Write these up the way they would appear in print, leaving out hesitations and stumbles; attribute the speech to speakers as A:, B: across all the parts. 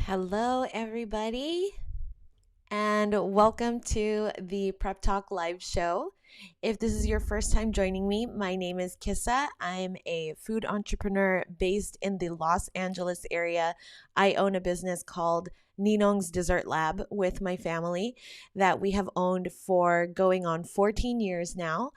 A: Hello, everybody, and welcome to the Prep Talk Live show. If this is your first time joining me, my name is Kissa. I'm a food entrepreneur based in the Los Angeles area. I own a business called Ninong's Dessert Lab with my family that we have owned for going on 14 years now.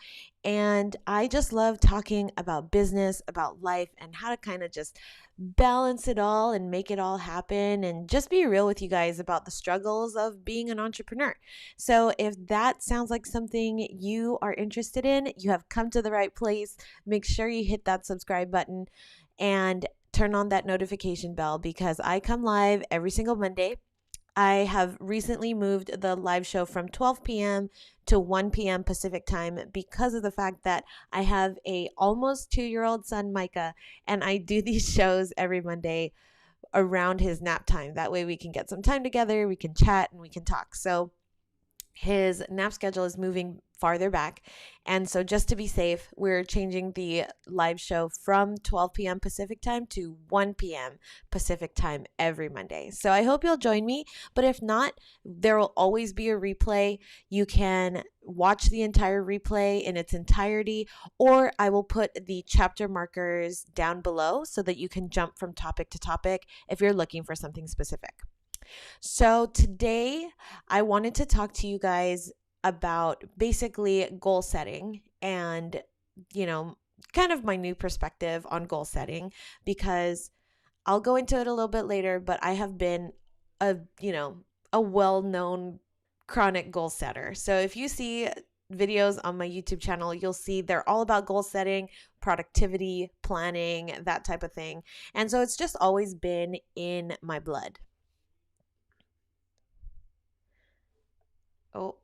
A: And I just love talking about business, about life, and how to kind of just balance it all and make it all happen and just be real with you guys about the struggles of being an entrepreneur. So if that sounds like something you are interested in, you have come to the right place. Make sure you hit that subscribe button and turn on that notification bell because I come live every single Monday. I have recently moved the live show from 12 p.m. to 1 p.m. Pacific time because of the fact that I have a almost 2-year-old son, Micah, and I do these shows every Monday around his nap time. That way we can get some time together, we can chat, and we can talk. So his nap schedule is moving farther back. And so just to be safe, we're changing the live show from 12 p.m. Pacific time to 1 p.m. Pacific time every Monday. So I hope you'll join me. But if not, there will always be a replay. You can watch the entire replay in its entirety, or I will put the chapter markers down below so that you can jump from topic to topic if you're looking for something specific. So today I wanted to talk to you guys about basically goal setting and, kind of my new perspective on goal setting, because I'll go into it a little bit later, but I have been a well-known chronic goal setter. So if you see videos on my YouTube channel, you'll see they're all about goal setting, productivity, planning, that type of thing. And so it's just always been in my blood. Oh,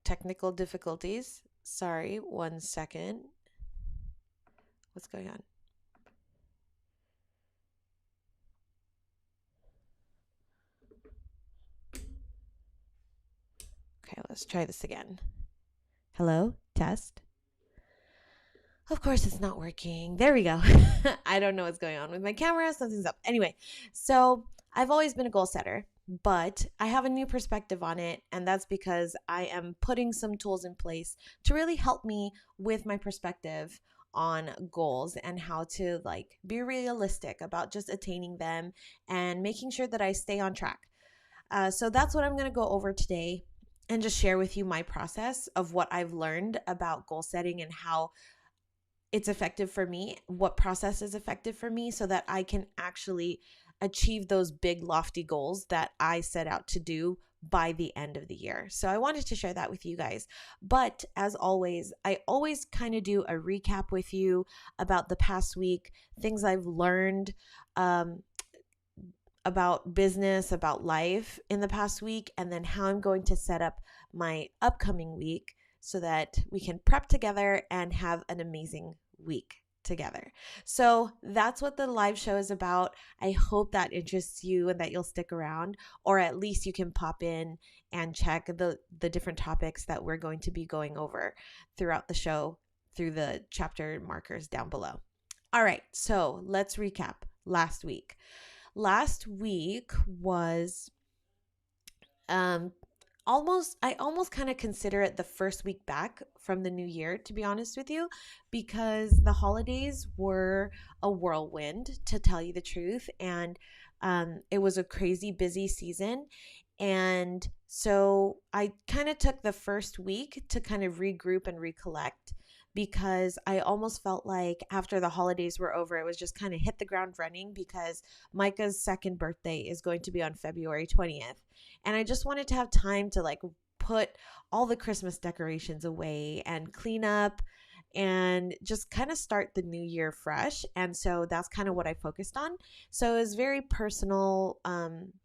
A: technical difficulties. Sorry, 1 second. What's going on? Okay, let's try this again. Hello, test. Of course, it's not working. There we go. I don't know what's going on with my camera. Something's up. Anyway, so I've always been a goal setter, but I have a new perspective on it. And that's because I am putting some tools in place to really help me with my perspective on goals and how to be realistic about just attaining them and making sure that I stay on track. So that's what I'm going to go over today and just share with you my process of what I've learned about goal setting and how it's effective for me, what process is effective for me so that I can actually achieve those big lofty goals that I set out to do by the end of the year. So I wanted to share that with you guys. But as always, I always kind of do a recap with you about the past week, things I've learned about business, about life in the past week, and then how I'm going to set up my upcoming week so that we can prep together and have an amazing week together. So that's what the live show is about. I hope that interests you and that you'll stick around, or at least you can pop in and check the different topics that we're going to be going over throughout the show through the chapter markers down below. All right, so let's recap last week. Last week was I almost kind of consider it the first week back from the new year, to be honest with you, because the holidays were a whirlwind, to tell you the truth. And it was a crazy busy season. And so I kind of took the first week to kind of regroup and recollect, because I almost felt like after the holidays were over, it was just kind of hit the ground running, because Micah's second birthday is going to be on February 20th. And I just wanted to have time to put all the Christmas decorations away and clean up and just kind of start the new year fresh. And so that's kind of what I focused on. So it was very personal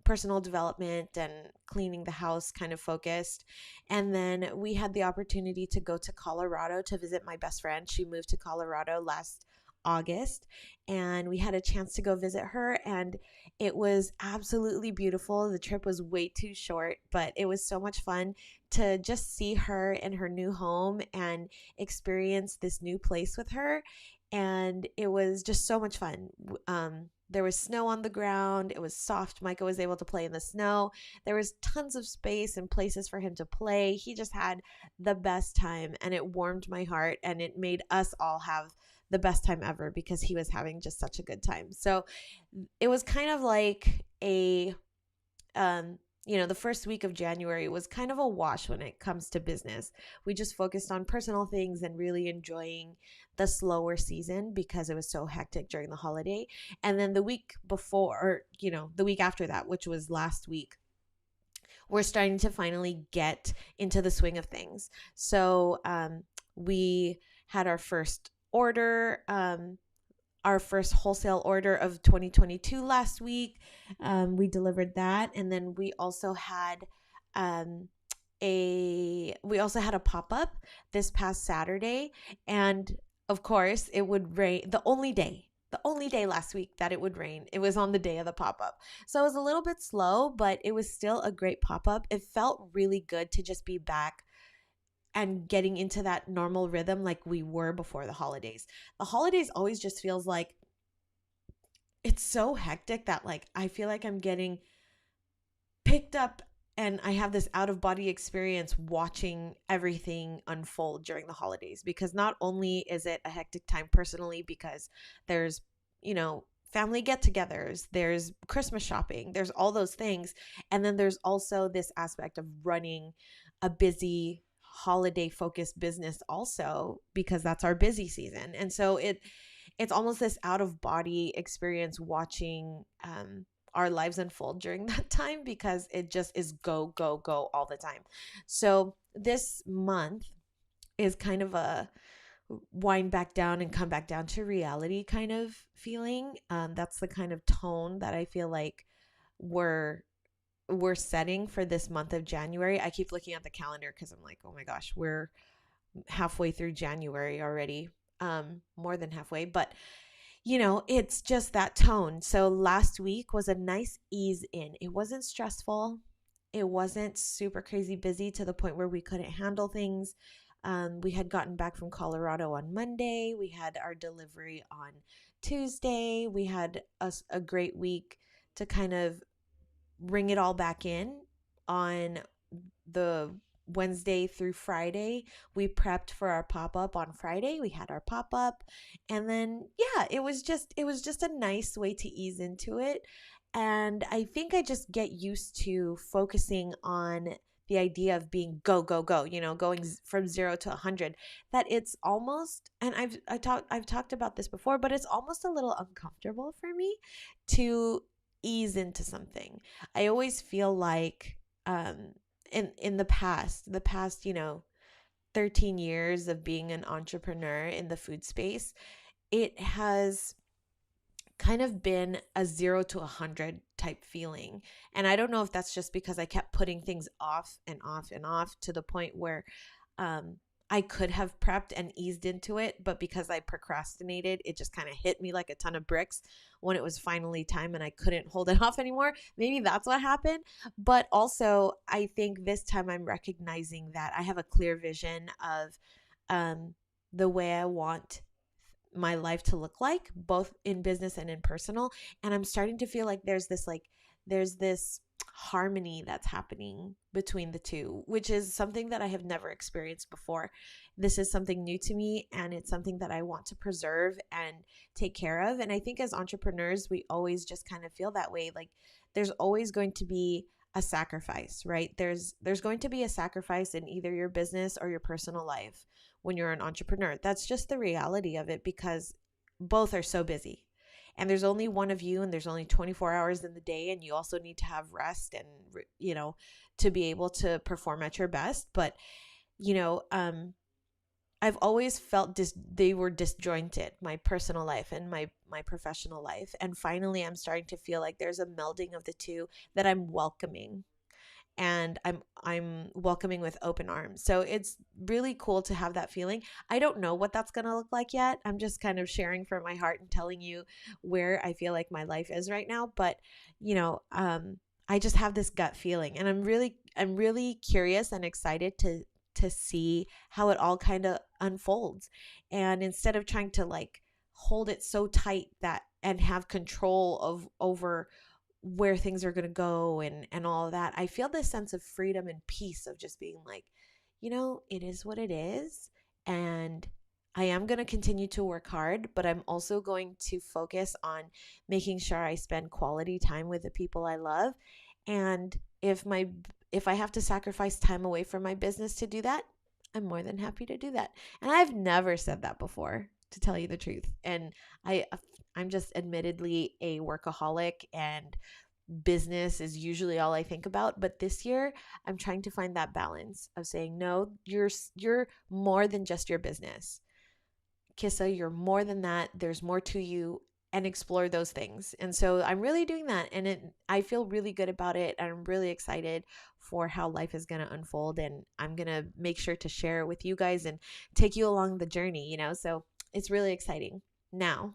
A: development and cleaning the house kind of focused. And then we had the opportunity to go to Colorado to visit my best friend. She moved to Colorado last August, and we had a chance to go visit her, and it was absolutely beautiful. The trip was way too short, but it was so much fun to just see her in her new home and experience this new place with her. And it was just so much fun. there was snow on the ground. It was soft. Micah was able to play in the snow. There was tons of space and places for him to play. He just had the best time, and it warmed my heart, and it made us all have the best time ever because he was having just such a good time. So it was kind of like the first week of January was kind of a wash when it comes to business. We just focused on personal things and really enjoying the slower season because it was so hectic during the holiday. And then the week before, or, the week after that, which was last week, we're starting to finally get into the swing of things. So we had our first order, our first wholesale order of 2022 last week. We delivered that, and then we also had a pop-up this past Saturday, and of course it would rain. The only day last week that it would rain, it was on the day of the pop-up. So it was a little bit slow, but it was still a great pop-up. It felt really good to just be back and getting into that normal rhythm like we were before the holidays. The holidays always just feels like it's so hectic that like I feel like I'm getting picked up and I have this out of body experience watching everything unfold during the holidays, because not only is it a hectic time personally because there's, family get-togethers, there's Christmas shopping, there's all those things. And then there's also this aspect of running a busy holiday focused business also, because that's our busy season. And so it's almost this out of body experience watching our lives unfold during that time, because it just is go, go, go all the time. So this month is kind of a wind back down and come back down to reality kind of feeling. That's the kind of tone that I feel like we're setting for this month of January. I keep looking at the calendar because I'm like, oh my gosh, we're halfway through January already, more than halfway, but it's just that tone. So last week was a nice ease in. It wasn't stressful. It wasn't super crazy busy to the point where we couldn't handle things. We had gotten back from Colorado on Monday. We had our delivery on Tuesday. We had a great week to kind of bring it all back in on the Wednesday through Friday. We prepped for our pop-up on Friday. We had our pop-up, and then it was just a nice way to ease into it. And I think I just get used to focusing on the idea of being go, go, go, going from 0 to 100, that it's almost, and I've talked about this before, but it's almost a little uncomfortable for me to ease into something. I always feel like in the past 13 years of being an entrepreneur in the food space, it has kind of been a 0 to 100 type feeling. And I don't know if that's just because I kept putting things off and off and off to the point where I could have prepped and eased into it, but because I procrastinated, it just kind of hit me like a ton of bricks when it was finally time and I couldn't hold it off anymore. Maybe that's what happened. But also, I think this time I'm recognizing that I have a clear vision of the way I want my life to look like, both in business and in personal. And I'm starting to feel like there's this harmony that's happening between the two, which is something that I have never experienced before. This is something new to me, and it's something that I want to preserve and take care of. And I think as entrepreneurs, we always just kind of feel that way. Like there's always going to be a sacrifice, right? There's going to be a sacrifice in either your business or your personal life when you're an entrepreneur. That's just the reality of it, because both are so busy. And there's only one of you, and there's only 24 hours in the day, and you also need to have rest and, to be able to perform at your best. But, I've always felt they were disjointed, my personal life and my professional life. And finally, I'm starting to feel like there's a melding of the two that I'm welcoming. And I'm welcoming with open arms. So it's really cool to have that feeling. I don't know what that's going to look like yet. I'm just kind of sharing from my heart and telling you where I feel like my life is right now. But, I just have this gut feeling, and I'm really curious and excited to see how it all kind of unfolds. And instead of trying to like hold it so tight that and have control of over where things are going to go and all of that. I feel this sense of freedom and peace of just being like, it is what it is. And I am going to continue to work hard, but I'm also going to focus on making sure I spend quality time with the people I love. And if I have to sacrifice time away from my business to do that, I'm more than happy to do that. And I've never said that before, to tell you the truth. And I'm just admittedly a workaholic, and business is usually all I think about. But this year, I'm trying to find that balance of saying, no, you're more than just your business. Kissa, you're more than that. There's more to you, and explore those things. And so I'm really doing that, and I feel really good about it. I'm really excited for how life is going to unfold, and I'm going to make sure to share it with you guys and take you along the journey, so it's really exciting. Now,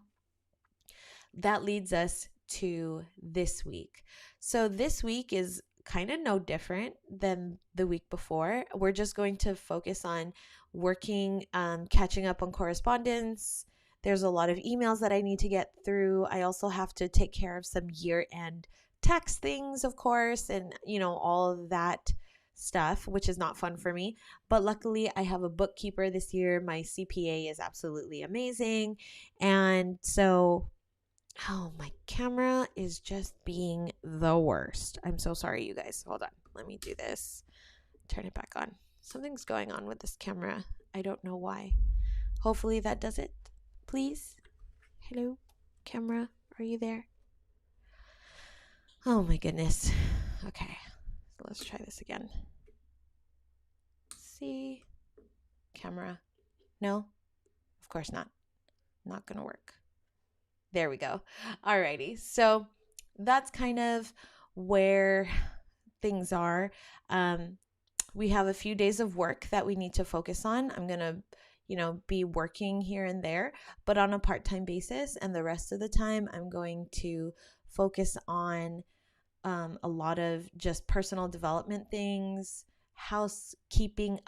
A: that leads us to this week. So this week is kind of no different than the week before. We're just going to focus on working, catching up on correspondence. There's a lot of emails that I need to get through. I also have to take care of some year-end tax things, of course, and all of that stuff, which is not fun for me. But luckily, I have a bookkeeper this year. My CPA is absolutely amazing. And so, oh, my camera is just being the worst. I'm so sorry, you guys. Hold on. Let me do this. Turn it back on. Something's going on with this camera. I don't know why. Hopefully that does it. Please. Hello, camera. Are you there? Oh my goodness. Okay. So let's try this again. See? Camera. No? Of course not. Not gonna work. There we go. Alrighty. So that's kind of where things are. We have a few days of work that we need to focus on. I'm going to, be working here and there, but on a part-time basis. And the rest of the time, I'm going to focus on a lot of just personal development things, housekeeping,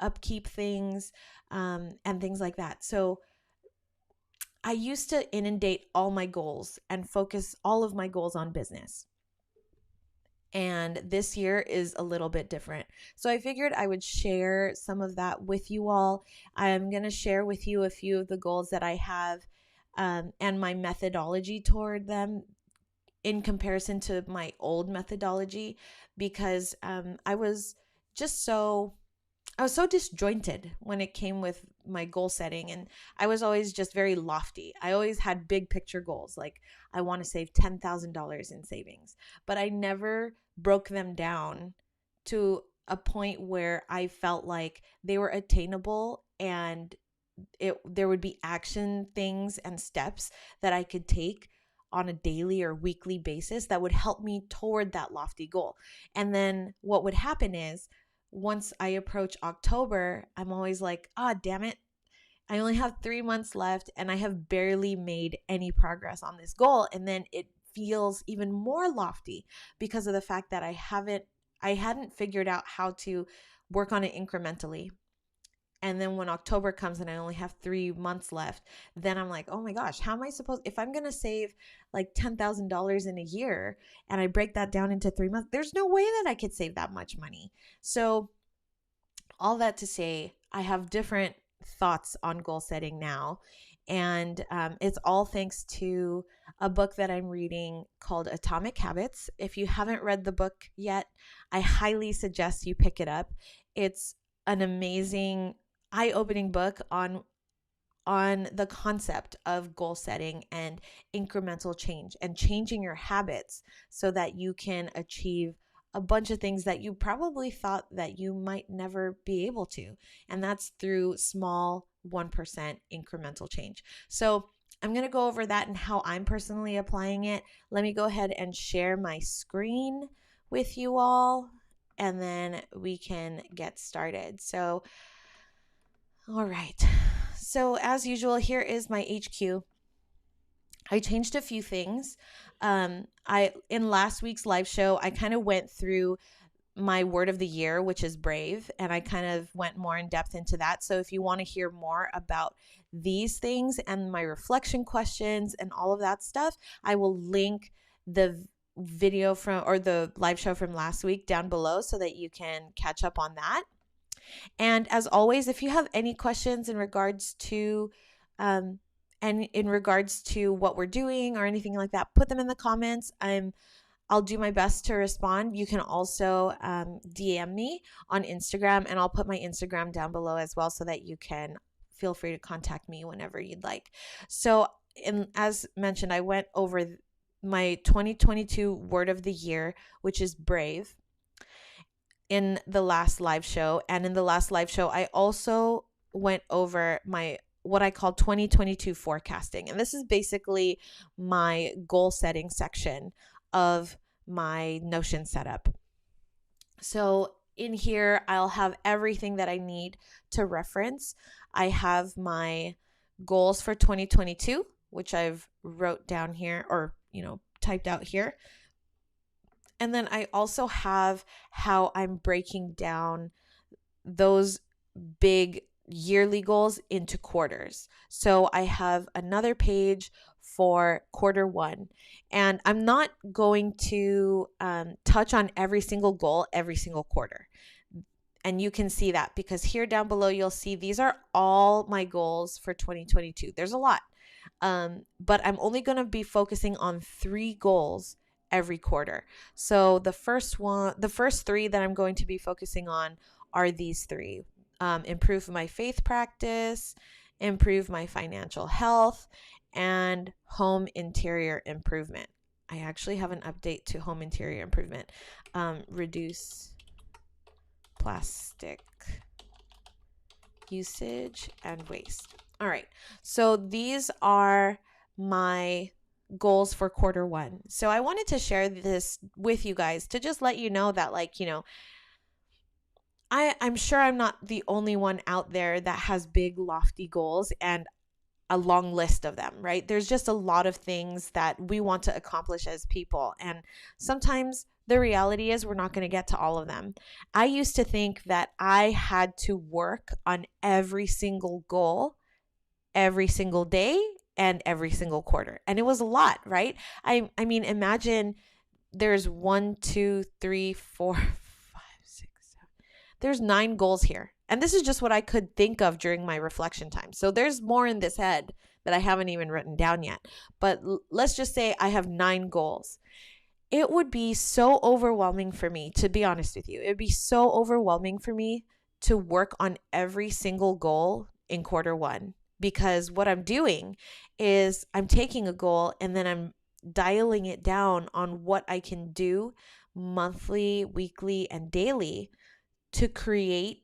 A: upkeep things, and things like that. So I used to inundate all my goals and focus all of my goals on business. And this year is a little bit different. So I figured I would share some of that with you all. I'm going to share with you a few of the goals that I have and my methodology toward them in comparison to my old methodology, because I was so disjointed when it came with my goal setting, and I was always just very lofty. I always had big picture goals, like I want to save $10,000 in savings, but I never broke them down to a point where I felt like they were attainable, and there would be action things and steps that I could take on a daily or weekly basis that would help me toward that lofty goal. And then what would happen is, once I approach October, I'm always like, damn it. I only have 3 months left and I have barely made any progress on this goal. And then it feels even more lofty because of the fact that I hadn't figured out how to work on it incrementally. And then when October comes and I only have 3 months left, then I'm like, oh my gosh, how am I if I'm going to save like $10,000 in a year and I break that down into 3 months, there's no way that I could save that much money. So all that to say, I have different thoughts on goal setting now. And it's all thanks to a book that I'm reading called Atomic Habits. If you haven't read the book yet, I highly suggest you pick it up. It's an amazing, eye-opening book on the concept of goal setting and incremental change and changing your habits so that you can achieve a bunch of things that you probably thought that you might never be able to. And that's through small 1% incremental change. So I'm going to go over that and how I'm personally applying it. Let me go ahead and share my screen with you all, and then we can get started. So, all right. So as usual, here is my HQ. I changed a few things. In last week's live show, I kind of went through my word of the year, which is brave, and I kind of went more in depth into that. So if you want to hear more about these things and my reflection questions and all of that stuff, I will link the video from, or the live show from last week down below so that you can catch up on that. And as always, if you have any questions in regards to what we're doing or anything like that, put them in the comments. I'll do my best to respond. You can also DM me on Instagram, and I'll put my Instagram down below as well so that you can feel free to contact me whenever you'd like. So, as mentioned, I went over my 2022 word of the year, which is brave, in the last live show. And in the last live show, I also went over what I call 2022 forecasting. And this is basically my goal setting section of my Notion setup. So in here, I'll have everything that I need to reference. I have my goals for 2022, which I've wrote down here, or, typed out here. And then I also have how I'm breaking down those big yearly goals into quarters. So I have another page for quarter one, and I'm not going to touch on every single goal every single quarter. And you can see that because here down below, you'll see these are all my goals for 2022. There's a lot, but I'm only going to be focusing on 3 goals every quarter. So the first 3 that I'm going to be focusing on are these 3. Improve my faith practice, improve my financial health, and home interior improvement. I actually have an update to home interior improvement. Reduce plastic usage and waste. All right. So these are my goals for quarter one. So I wanted to share this with you guys to just let you know that, I'm sure I'm not the only one out there that has big, lofty goals and a long list of them, right? There's just a lot of things that we want to accomplish as people. And sometimes the reality is we're not going to get to all of them. I used to think that I had to work on every single goal every single day and every single quarter. And it was a lot, right? I mean, imagine there's 1, 2, 3, 4, 5, 6, 7. There's 9 goals here. And this is just what I could think of during my reflection time. So there's more in this head that I haven't even written down yet. But let's just say I have 9 goals. It would be so overwhelming for me, to be honest with you. It would be so overwhelming for me to work on every single goal in quarter one. Because what I'm doing is I'm taking a goal and then I'm dialing it down on what I can do monthly, weekly, and daily to create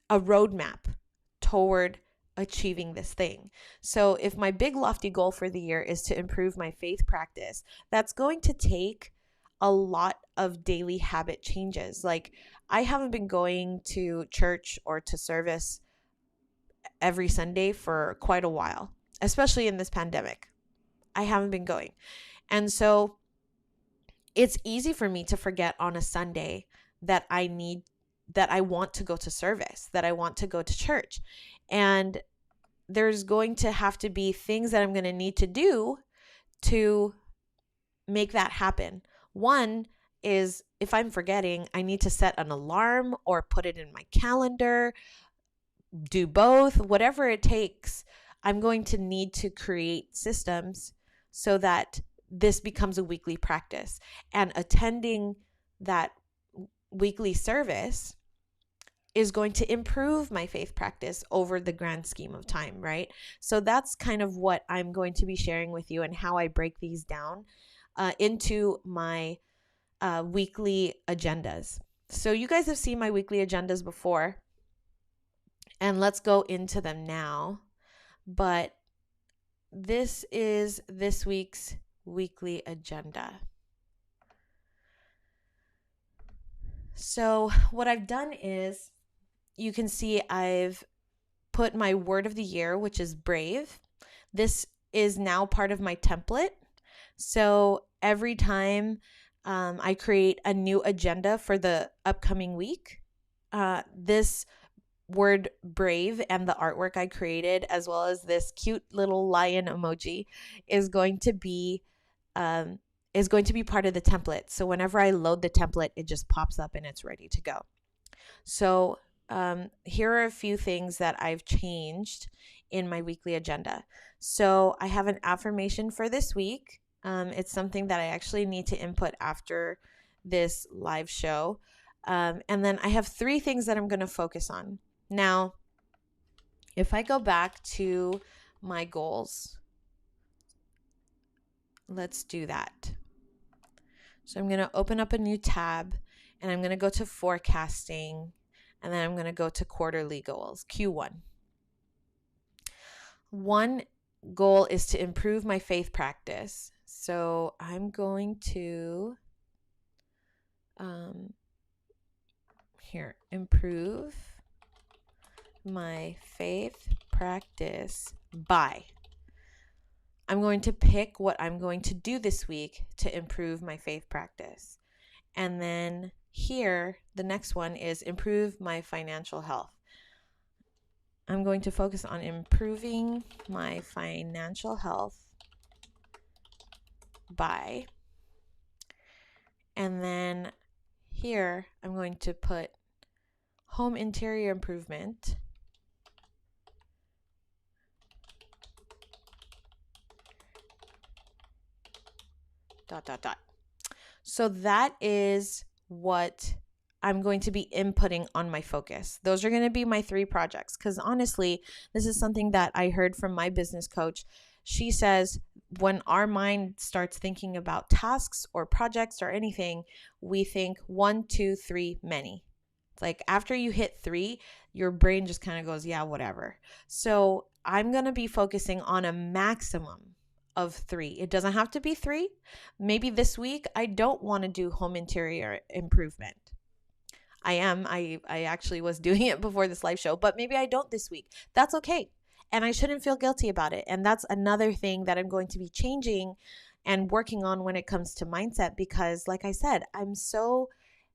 A: a roadmap toward achieving this thing. So if my big lofty goal for the year is to improve my faith practice, that's going to take a lot of daily habit changes. Like, I haven't been going to church or to service every Sunday for quite a while, especially in this pandemic. I haven't been going. And so it's easy for me to forget on a Sunday that I want to go to service, that I want to go to church. And there's going to have to be things that I'm going to need to do to make that happen. One is, if I'm forgetting, I need to set an alarm or put it in my calendar, do both, whatever it takes. I'm going to need to create systems so that this becomes a weekly practice. And attending that weekly service is going to improve my faith practice over the grand scheme of time, right? So that's kind of what I'm going to be sharing with you and how I break these down into my weekly agendas. So you guys have seen my weekly agendas before, and let's go into them now. But this is this week's weekly agenda. So what I've done is, you can see I've put my word of the year, which is brave. This is now part of my template. So every time I create a new agenda for the upcoming week. This word brave and the artwork I created, as well as this cute little lion emoji, is going to be part of the template. So whenever I load the template, it just pops up and it's ready to go. So here are a few things that I've changed in my weekly agenda. So I have an affirmation for this week. It's something that I actually need to input after this live show. And then I have 3 things that I'm going to focus on. Now, if I go back to my goals, let's do that. So I'm going to open up a new tab and I'm going to go to forecasting, and then I'm going to go to quarterly goals, Q1. One goal is to improve my faith practice. So I'm going to improve my faith practice by. I'm going to pick what I'm going to do this week to improve my faith practice. And then here, the next one is improve my financial health. I'm going to focus on improving my financial health by. And then here, I'm going to put home interior improvement. So that is what I'm going to be inputting on my focus. Those are going to be my 3 projects, because honestly, this is something that I heard from my business coach. She says when our mind starts thinking about tasks or projects or anything, we think 1, 2, 3, many. It's like after you hit 3, your brain just kind of goes, yeah, whatever. So I'm going to be focusing on a maximum of 3. It doesn't have to be 3. Maybe this week I don't want to do home interior improvement. I actually was doing it before this live show, but maybe I don't this week. That's okay. And I shouldn't feel guilty about it. And that's another thing that I'm going to be changing and working on when it comes to mindset, because like I said, I'm so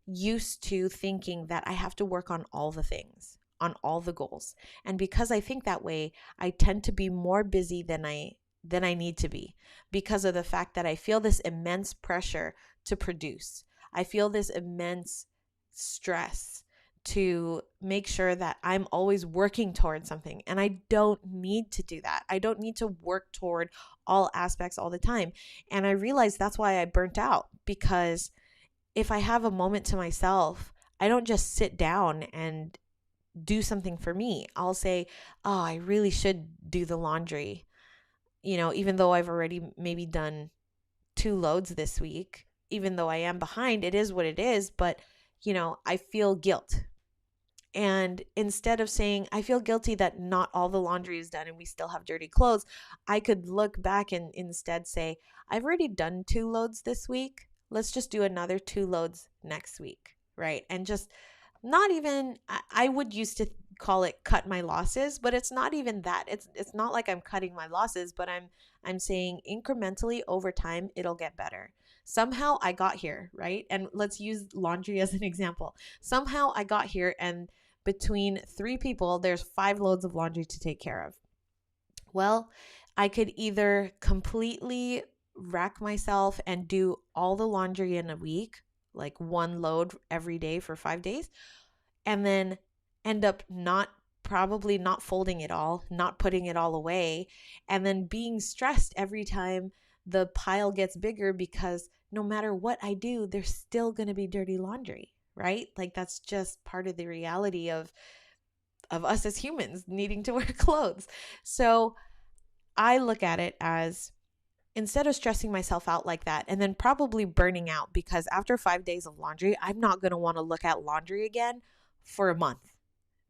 A: used to thinking that I have to work on all the things, on all the goals. And because I think that way, I tend to be more busy than I need to be, because of the fact that I feel this immense pressure to produce. I feel this immense stress to make sure that I'm always working towards something. And I don't need to do that. I don't need to work toward all aspects all the time. And I realized that's why I burnt out, because if I have a moment to myself, I don't just sit down and do something for me. I'll say, oh, I really should do the laundry. Even though I've already maybe done 2 loads this week, even though I am behind, it is what it is. But, I feel guilt. And instead of saying, I feel guilty that not all the laundry is done and we still have dirty clothes, I could look back and instead say, I've already done 2 loads this week. Let's just do another 2 loads next week, right? And just not even, I would used to call it cut my losses, but it's not even that. It's not like I'm cutting my losses, but I'm saying incrementally over time, it'll get better. Somehow I got here, right? And let's use laundry as an example. Somehow I got here, and between 3 people, there's 5 loads of laundry to take care of. Well, I could either completely rack myself and do all the laundry in a week, like 1 load every day for 5 days, and then end up probably not folding it all, not putting it all away, and then being stressed every time the pile gets bigger, because no matter what I do, there's still going to be dirty laundry, right? Like that's just part of the reality of us as humans needing to wear clothes. So I look at it as, instead of stressing myself out like that and then probably burning out, because after 5 days of laundry, I'm not going to want to look at laundry again for a month,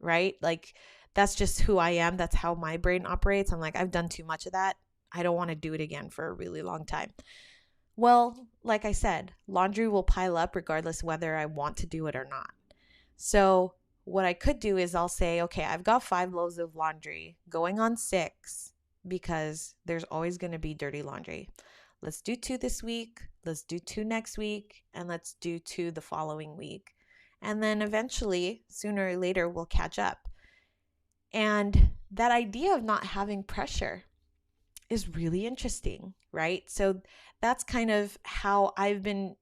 A: right? Like that's just who I am. That's how my brain operates. I'm like, I've done too much of that. I don't want to do it again for a really long time. Well, like I said, laundry will pile up regardless whether I want to do it or not. So what I could do is I'll say, okay, I've got 5 loads of laundry going on 6, because there's always going to be dirty laundry. Let's do 2 this week. let's do 2 next week, and let's do 2 the following week. And then eventually, sooner or later, we'll catch up. And that idea of not having pressure is really interesting, right? So that's kind of how I've been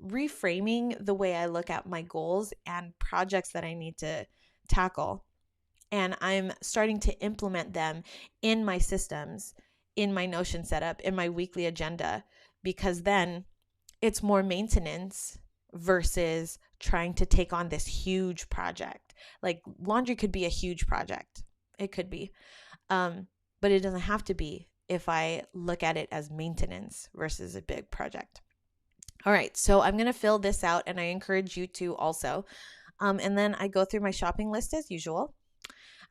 A: reframing the way I look at my goals and projects that I need to tackle. And I'm starting to implement them in my systems, in my Notion setup, in my weekly agenda, because then it's more maintenance versus trying to take on this huge project. Like laundry could be a huge project. It could be. But it doesn't have to be if I look at it as maintenance versus a big project. All right, so I'm going to fill this out, and I encourage you to also. And then I go through my shopping list as usual.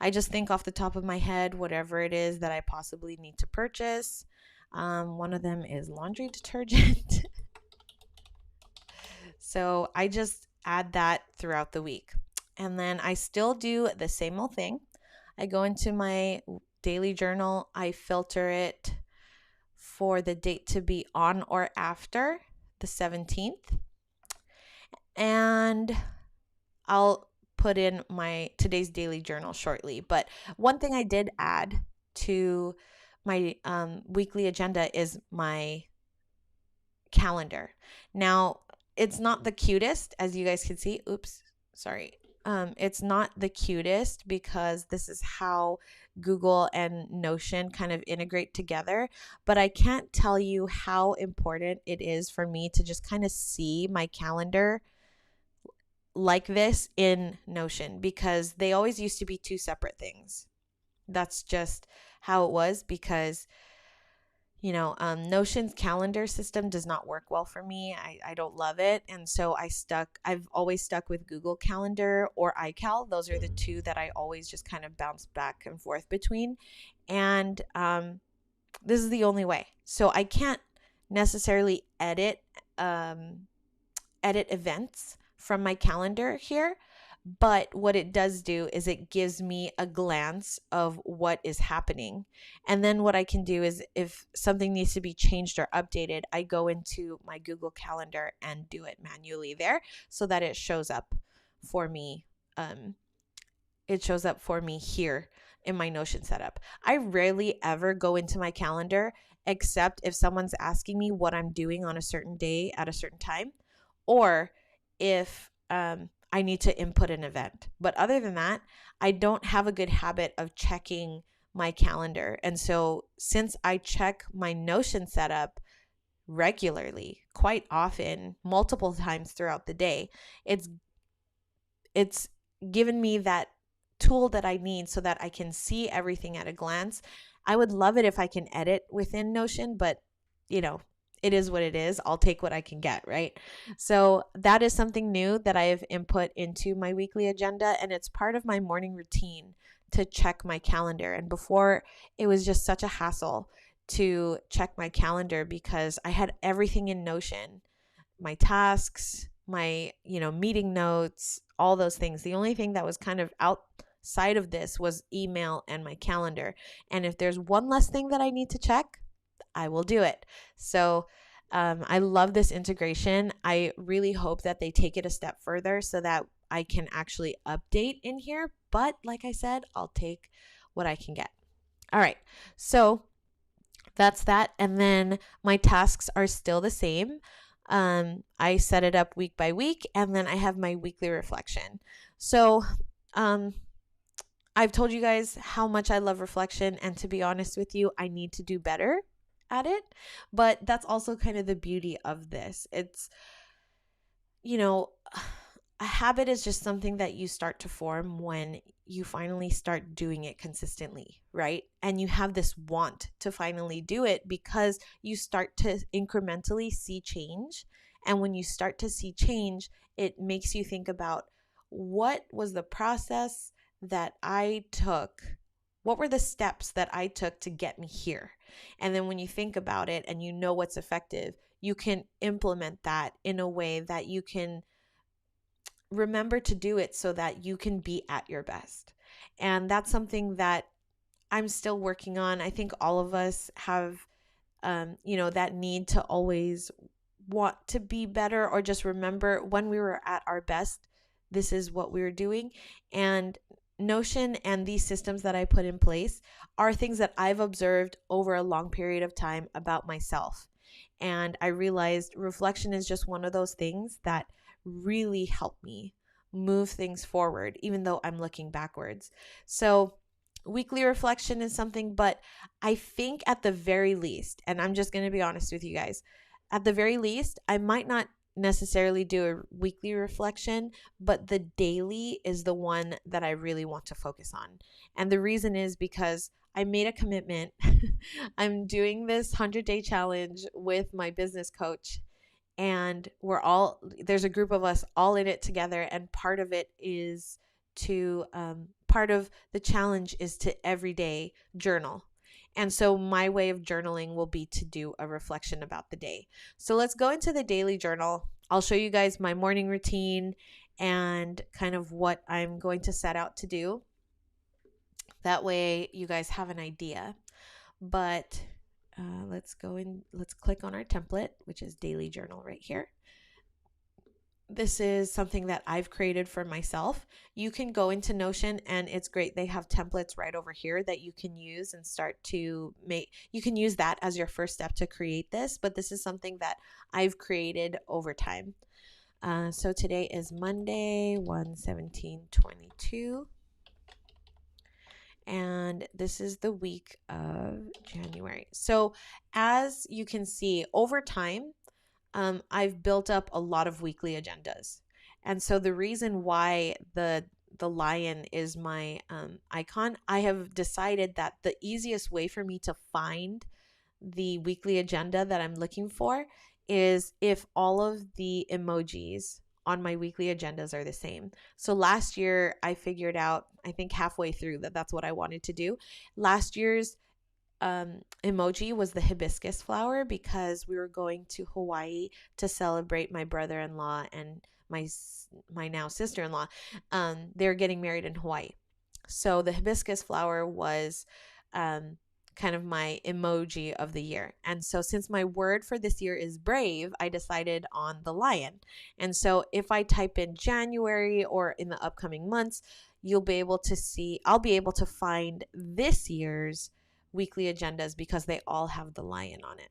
A: I just think off the top of my head, whatever it is that I possibly need to purchase. One of them is laundry detergent. So I just add that throughout the week. And then I still do the same old thing. I go into my daily journal. I filter it for the date to be on or after the 17th. And I'll put in my today's daily journal shortly. But one thing I did add to my weekly agenda is my calendar. Now, it's not the cutest, as you guys can see. Oops, sorry. It's not the cutest because this is how Google and Notion kind of integrate together. But I can't tell you how important it is for me to just kind of see my calendar like this in Notion, because they always used to be 2 separate things. That's just how it was, because Notion's calendar system does not work well for me. I don't love it. And so I've always stuck with Google Calendar or iCal. Those are the 2 that I always just kind of bounce back and forth between. And this is the only way. So I can't necessarily edit events from my calendar here. But what it does do is it gives me a glance of what is happening. And then what I can do is if something needs to be changed or updated, I go into my Google Calendar and do it manually there so that it shows up for me. It shows up for me here in my Notion setup. I rarely ever go into my calendar except if someone's asking me what I'm doing on a certain day at a certain time, or if I need to input an event. But other than that, I don't have a good habit of checking my calendar. And so since I check my Notion setup regularly, quite often, multiple times throughout the day, it's given me that tool that I need so that I can see everything at a glance. I would love it if I can edit within Notion, but it is what it is. I'll take what I can get, right? So that is something new that I have input into my weekly agenda, and it's part of my morning routine to check my calendar. And before, it was just such a hassle to check my calendar because I had everything in Notion, my tasks, my, meeting notes, all those things. The only thing that was kind of outside of this was email and my calendar. And if there's one less thing that I need to check, I will do it. So I love this integration. I really hope that they take it a step further so that I can actually update in here. But like I said, I'll take what I can get. All right. So that's that. And then my tasks are still the same. I set it up week by week, and then I have my weekly reflection. So I've told you guys how much I love reflection. And to be honest with you, I need to do better at it, but that's also kind of the beauty of this. It's, a habit is just something that you start to form when you finally start doing it consistently, right? And you have this want to finally do it because you start to incrementally see change. And when you start to see change, it makes you think about what was the process that I took. What were the steps that I took to get me here? And then when you think about it and you know what's effective, you can implement that in a way that you can remember to do it so that you can be at your best. And that's something that I'm still working on. I think all of us have, that need to always want to be better or just remember when we were at our best, this is what we were doing. And Notion and these systems that I put in place are things that I've observed over a long period of time about myself. And I realized reflection is just one of those things that really help me move things forward, even though I'm looking backwards. So, weekly reflection is something, but I think at the very least, and I'm just going to be honest with you guys, at the very least, I might not necessarily do a weekly reflection, but the daily is the one that I really want to focus on. And the reason is because I made a commitment. I'm doing this 100-day challenge with my business coach, and there's a group of us all in it together, and part of it is to part of the challenge is to every day journal. And so my way of journaling will be to do a reflection about the day. So let's go into the daily journal. I'll show you guys my morning routine and kind of what I'm going to set out to do. That way you guys have an idea. But let's click on our template, which is daily journal right here. This is something that I've created for myself. You can go into Notion and it's great. They have templates right over here that you can use and start to make. You can use that as your first step to create this, but this is something that I've created over time. So today is Monday, 1/17/22. And this is the week of January. So as you can see, over time, I've built up a lot of weekly agendas. And so the reason why the lion is my icon, I have decided that the easiest way for me to find the weekly agenda that I'm looking for is if all of the emojis on my weekly agendas are the same. So last year I figured out, I think halfway through, that that's what I wanted to do. Last year's emoji was the hibiscus flower because we were going to Hawaii to celebrate my brother-in-law and my now sister-in-law. They're getting married in Hawaii. So the hibiscus flower was kind of my emoji of the year. And so since my word for this year is brave, I decided on the lion. And so if I type in January or in the upcoming months, I'll be able to find this year's weekly agendas because they all have the lion on it.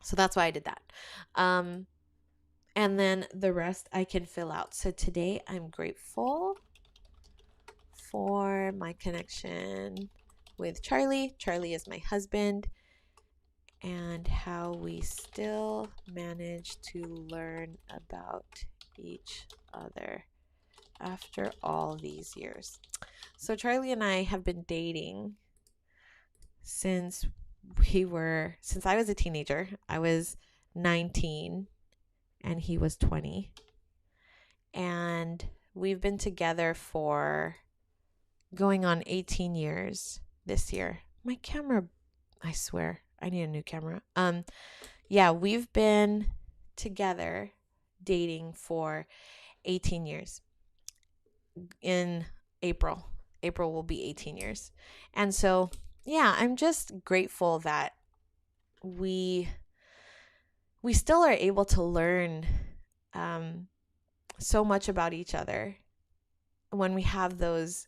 A: So that's why I did that. And then the rest I can fill out. So today I'm grateful for my connection with Charlie. Charlie is my husband, and how we still manage to learn about each other after all these years. So Charlie and I have been dating since I was a teenager. I was 19 and he was 20. And we've been together for going on 18 years this year. My camera, I swear, I need a new camera. Yeah, we've been together dating for 18 years. In April will be 18 years. And so, yeah, I'm just grateful that we still are able to learn so much about each other when we have those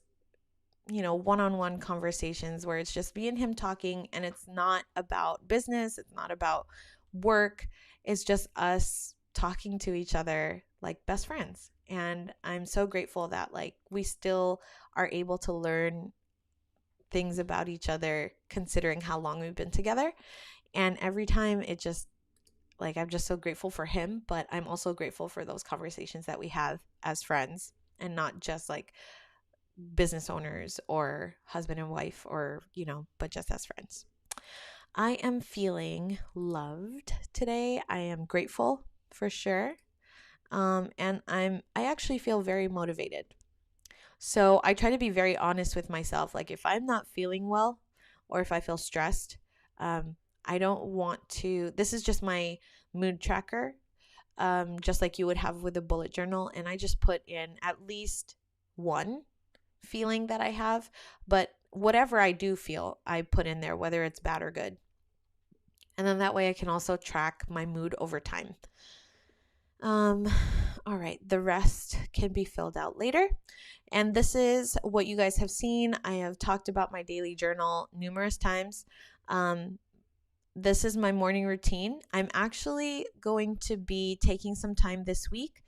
A: one-on-one conversations where it's just me and him talking, and it's not about business, it's not about work, it's just us talking to each other like best friends. And I'm so grateful that we still are able to learn things about each other considering how long we've been together. And every time it just I'm just so grateful for him, but I'm also grateful for those conversations that we have as friends and not just business owners or husband and wife but just as friends. I am feeling loved today. I am grateful for sure. And I actually feel very motivated. So I try to be very honest with myself. If I'm not feeling well or if I feel stressed, I don't want to, this is just my mood tracker, just like you would have with a bullet journal. And I just put in at least one feeling that I have, but whatever I do feel, I put in there, whether it's bad or good. And then that way I can also track my mood over time. All right, the rest can be filled out later. And this is what you guys have seen. I have talked about my daily journal numerous times. This is my morning routine. I'm actually going to be taking some time this week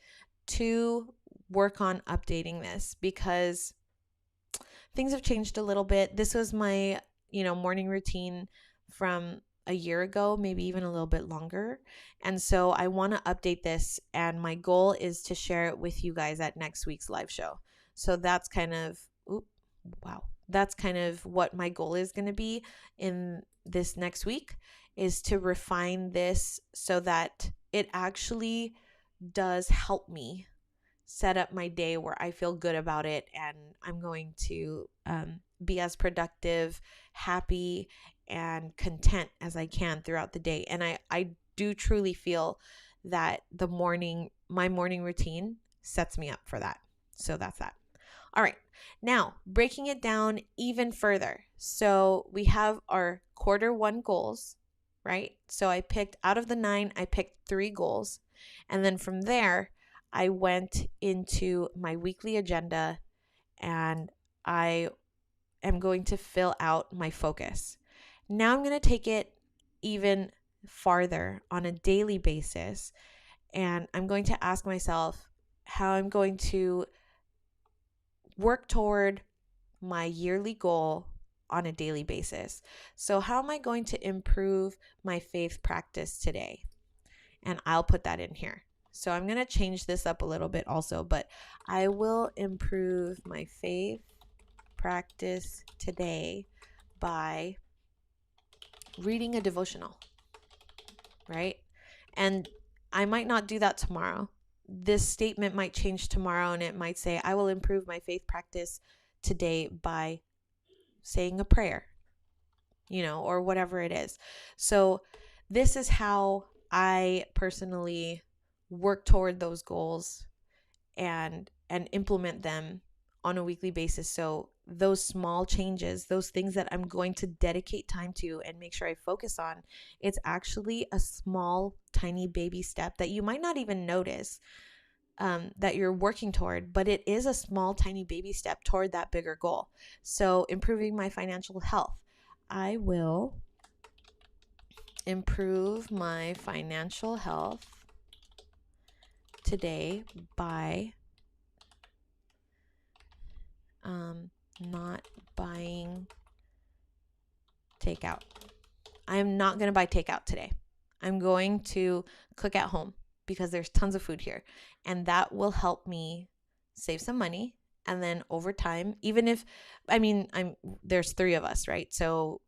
A: to work on updating this because things have changed a little bit. This was my, morning routine from a year ago, maybe even a little bit longer. And so I want to update this, and my goal is to share it with you guys at next week's live show. So that's kind of, that's kind of what my goal is going to be in this next week, is to refine this so that it actually does help me set up my day where I feel good about it, and I'm going to be as productive, happy, and content as I can throughout the day. And I do truly feel that my morning routine sets me up for that. So that's that. All right, now breaking it down even further. So we have our Q1 goals, right? So I picked out of the 9, I picked 3 goals. And then from there, I went into my weekly agenda, and I am going to fill out my focus. Now I'm going to take it even farther on a daily basis, and I'm going to ask myself how I'm going to work toward my yearly goal on a daily basis. So how am I going to improve my faith practice today? And I'll put that in here. So I'm going to change this up a little bit also, but I will improve my faith practice today by reading a devotional, right? And I might not do that tomorrow. This statement might change tomorrow, and it might say, I will improve my faith practice today by saying a prayer, or whatever it is. So this is how I personally work toward those goals and implement them on a weekly basis. So those small changes, those things that I'm going to dedicate time to and make sure I focus on, it's actually a small, tiny baby step that you might not even notice that you're working toward, but it is a small, tiny baby step toward that bigger goal. So improving my financial health. I will improve my financial health today by not buying takeout. I'm not going to buy takeout today. I'm going to cook at home because there's tons of food here, and that will help me save some money. And then over time, even if, there's 3 of us, right? So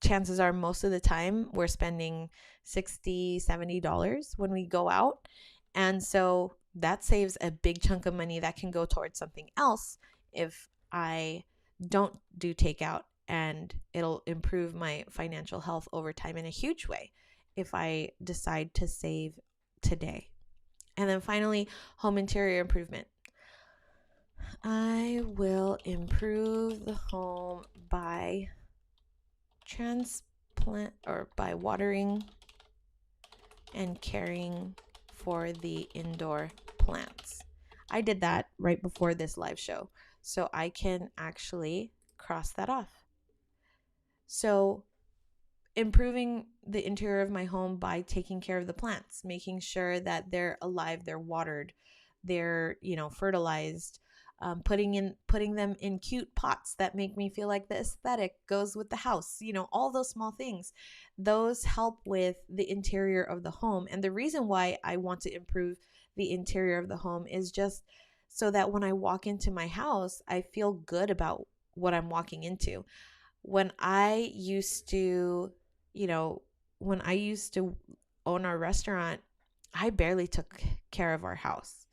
A: chances are most of the time we're spending $60, $70 when we go out. And so that saves a big chunk of money that can go towards something else if I don't do takeout, and it'll improve my financial health over time in a huge way if I decide to save today. And then finally, home interior improvement. I will improve the home by by watering and caring for the indoor plants. I did that right before this live show, so I can actually cross that off. So improving the interior of my home by taking care of the plants, making sure that they're alive, they're watered, they're, fertilized, putting them in cute pots that make me feel like the aesthetic goes with the house, all those small things. Those help with the interior of the home. And the reason why I want to improve the interior of the home is just so that when I walk into my house, I feel good about what I'm walking into. When I used to, own our restaurant, I barely took care of our house.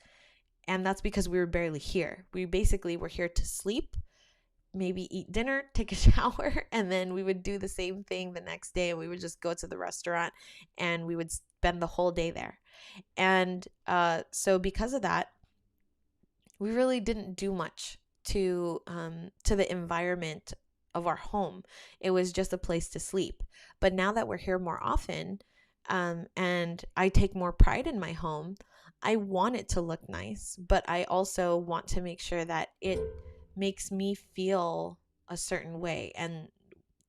A: And that's because we were barely here. We basically were here to sleep, maybe eat dinner, take a shower, and then we would do the same thing the next day. We would just go to the restaurant and we would spend the whole day there. And so because of that, we really didn't do much to the environment of our home. It was just a place to sleep. But now that we're here more often, and I take more pride in my home, I want it to look nice, but I also want to make sure that it makes me feel a certain way. And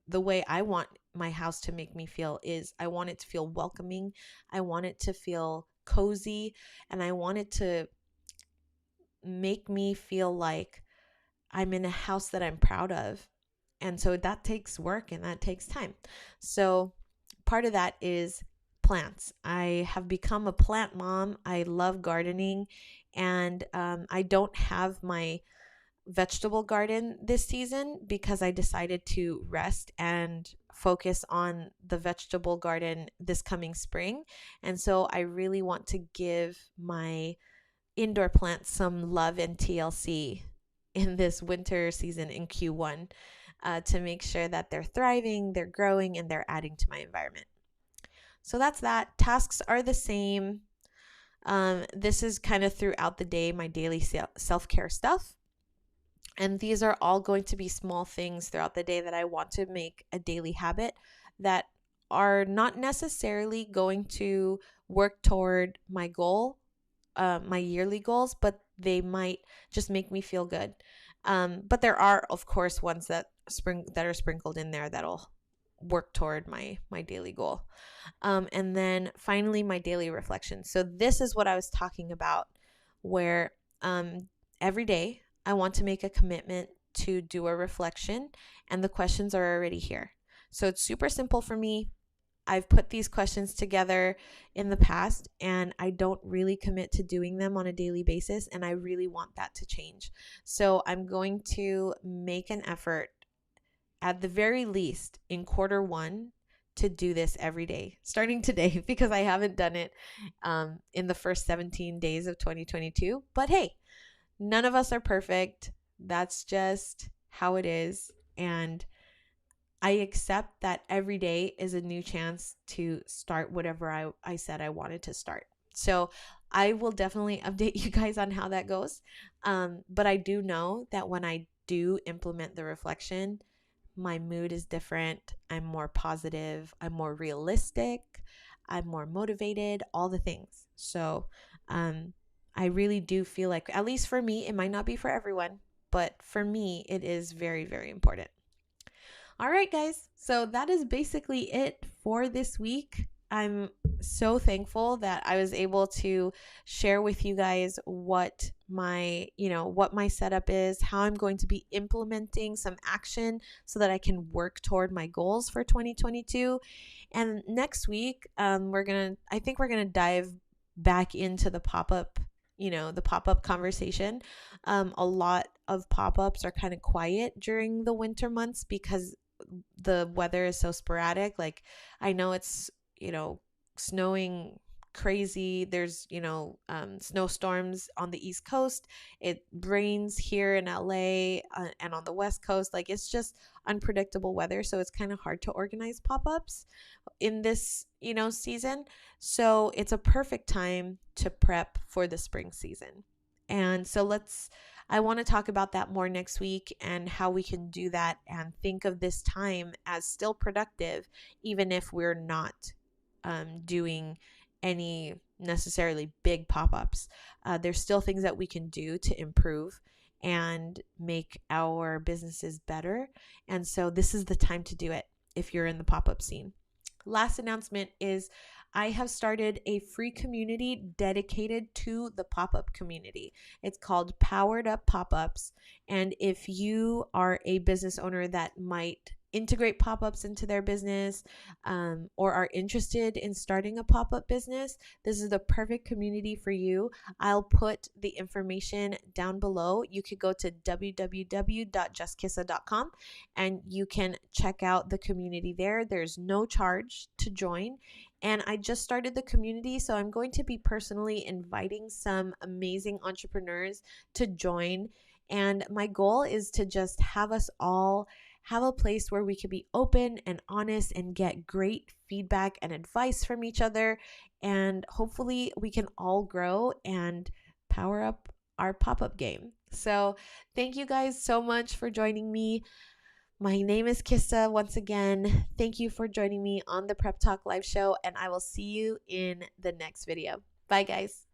A: the way I want my house to make me feel is I want it to feel welcoming. I want it to feel cozy, and I want it to make me feel like I'm in a house that I'm proud of. And so that takes work and that takes time. So part of that is plants. I have become a plant mom. I love gardening, and I don't have my vegetable garden this season because I decided to rest and focus on the vegetable garden this coming spring. And so I really want to give my indoor plants some love and TLC in this winter season in Q1, to make sure that they're thriving, they're growing, and they're adding to my environment. So that's that. Tasks are the same. This is kind of throughout the day, my daily self-care stuff. And these are all going to be small things throughout the day that I want to make a daily habit that are not necessarily going to work toward my goal, my yearly goals, but they might just make me feel good. But there are, of course, ones that are sprinkled in there that'll work toward my daily goal. And then finally, my daily reflection. So this is what I was talking about, where every day I want to make a commitment to do a reflection, and the questions are already here. So it's super simple for me. I've put these questions together in the past, and I don't really commit to doing them on a daily basis, and I really want that to change. So I'm going to make an effort, at the very least in Q1, to do this every day, starting today, because I haven't done it in the first 17 days of 2022. But hey, none of us are perfect. That's just how it is. And I accept that every day is a new chance to start whatever I said I wanted to start. So I will definitely update you guys on how that goes. But I do know that when I do implement the reflection, my mood is different. I'm more positive. I'm more realistic. I'm more motivated, all the things. So I really do feel like, at least for me, it might not be for everyone, but for me, it is very, very important. All right, guys. So that is basically it for this week. I'm so thankful that I was able to share with you guys what my setup is, how I'm going to be implementing some action so that I can work toward my goals for 2022. And next week, I think we're gonna dive back into the pop-up conversation. A lot of pop-ups are kind of quiet during the winter months because the weather is so sporadic. Like, I know it's, snowing crazy. There's, snowstorms on the East Coast. It rains here in LA, and on the West Coast. Like, it's just unpredictable weather. So it's kind of hard to organize pop-ups in this, season. So it's a perfect time to prep for the spring season. And so I want to talk about that more next week, and how we can do that and think of this time as still productive, even if we're not doing any necessarily big pop-ups. There's still things that we can do to improve and make our businesses better. And so this is the time to do it if you're in the pop-up scene. Last announcement is I have started a free community dedicated to the pop-up community. It's called Powered Up Pop-Ups. And if you are a business owner that might integrate pop-ups into their business, or are interested in starting a pop-up business, this is the perfect community for you. I'll put the information down below. You could go to www.justkissa.com and you can check out the community there. There's no charge to join. And I just started the community, so I'm going to be personally inviting some amazing entrepreneurs to join. And my goal is to just have us all have a place where we can be open and honest and get great feedback and advice from each other. And hopefully we can all grow and power up our pop-up game. So thank you guys so much for joining me. My name is Kissa once again. Thank you for joining me on the Prep Talk Live show, and I will see you in the next video. Bye, guys.